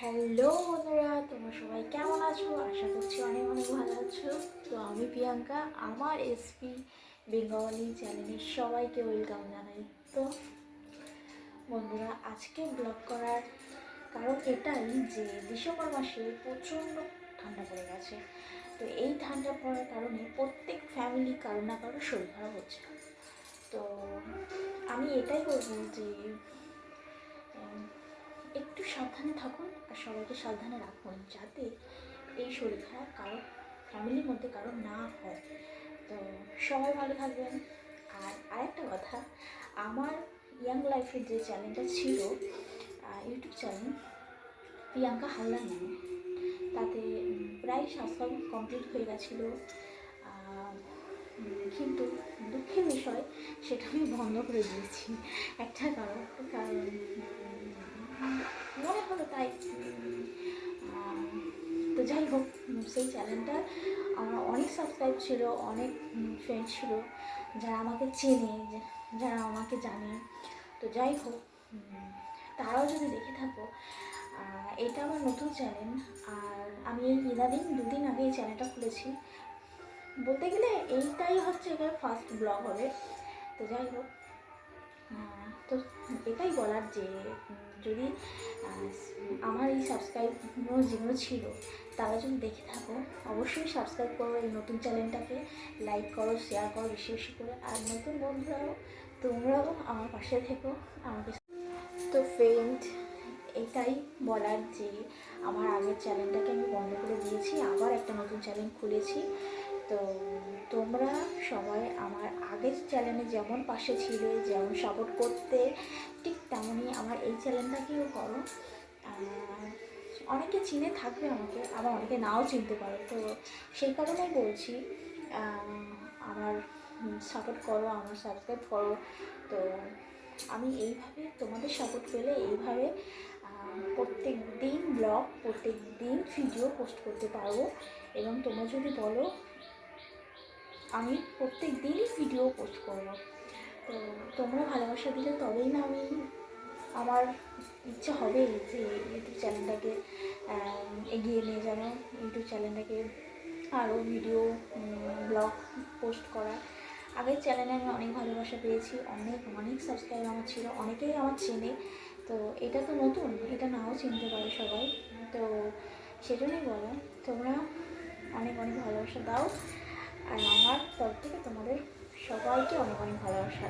Hello বন্ধুরা, তোমরা সবাই কেমন আছো? আশা করছি অনেক অনেক ভালো আছো। তো আমি প্রিয়াঙ্কা, আমার এসপি বেঙ্গলি চ্যানেলে সবাইকে ওয়েলকাম জানাই। তো বন্ধুরা, আজকে ব্লগ করার কারণ এটাই যে ডিসেম্বর মাসে প্রচণ্ড ঠান্ডা পড়ে গেছে। তো এই ঠান্ডা পড়ার কারণে প্রত্যেক ফ্যামিলি কারো না কারো শরীর খারাপ হচ্ছে। তো আমি এটাই বলবো যে একটু সাবধানে থাকুন আর সবাইকে সাবধানে রাখুন, যাতে এই শরীর খারাপ কারো ফ্যামিলির মধ্যে কারো না হয়। তো সবাই ভালো থাকবেন। আর আরেকটা কথা, আমার ইয়াং লাইফের যে চ্যানেলটা ছিল, ইউটিউব চ্যানেল প্রিয়াঙ্কা হালদার নামে, তাতে প্রায় সাবস্ক্রাইব কমপ্লিট হয়ে গেছিলো। কিন্তু দুঃখের বিষয়, সেটা আমি বন্ধ করে দিয়েছি। একটা কারণ মনে হলো তাই। তো যাই হোক, সেই চ্যানেলটা আমার অনেক সাবস্ক্রাইব ছিল, অনেক ফ্রেন্ড ছিল যারা আমাকে চেনে, যারা আমাকে জানে। তো যাই হোক, তারাও যদি দেখে থাকো, এটা আমার নতুন চ্যানেল। আর আমি এই ইদানিং 2 দিন আগে এই চ্যানেলটা খুলেছি। বলতে গেলে এইটাই হচ্ছে এবার ফার্স্ট ব্লগ হবে। তো যাই হোক, তো এটাই বলার যে যদি আমার এই সাবস্ক্রাইব যেগুলো ছিল তারা যদি দেখে থাকো, অবশ্যই সাবস্ক্রাইব করো এই নতুন চ্যানেলটাকে, লাইক করো, শেয়ার করো বেশি বেশি করে। আর নতুন বন্ধুরাও, তোমরাও আমার পাশে থেকো আমাকে। তো ফ্রেন্ড, এটাই বলার যে আমার আগের চ্যানেলটাকে আমি বন্ধ করে দিয়েছি, আবার একটা নতুন চ্যানেল খুলেছি। তো তোমরা সবাই আমার আগের চ্যানেলে যেমন পাশে ছিলে, যেমন সাপোর্ট করতে, ঠিক তেমনই আমার এই চ্যানেলটাকেও করো। অনেকে চিনে থাকবে আমাকে, আবার অনেকে নাও চিনতে পারো। তো সেই কারণেই বলছি, আমার সাপোর্ট করো, আমার সাবস্ক্রাইব করো। তো আমি এইভাবে তোমাদের সাপোর্ট পেলে এইভাবে প্রত্যেক দিন ব্লগ, প্রত্যেক দিন ভিডিও পোস্ট করতে পারবো। এবং তোমরা যদি বলো, আমি প্রত্যেক দিনই ভিডিও পোস্ট করবো। তো তোমরা ভালোবাসা দিলে তবেই না আমি, আমার ইচ্ছা হবে যে ইউটিউব চ্যানেলটাকে এগিয়ে নিয়ে যাবো, ইউটিউব চ্যানেলটাকে আরও ভিডিও ব্লগ পোস্ট করা। আগের চ্যানেলে আমি অনেক ভালোবাসা পেয়েছি, অনেক অনেক সাবস্ক্রাইব আমার ছিল, অনেকেই আমার চেনে। তো এটা তো নতুন, এটা নাও চিনতে পারে সবাই। তো সেজন্যই বলা, তোমরা অনেক অনেক ভালোবাসা দাও। আর আমার তরফ থেকে তোমাদের সবাইকে অনেক অনেক ভালোবাসা।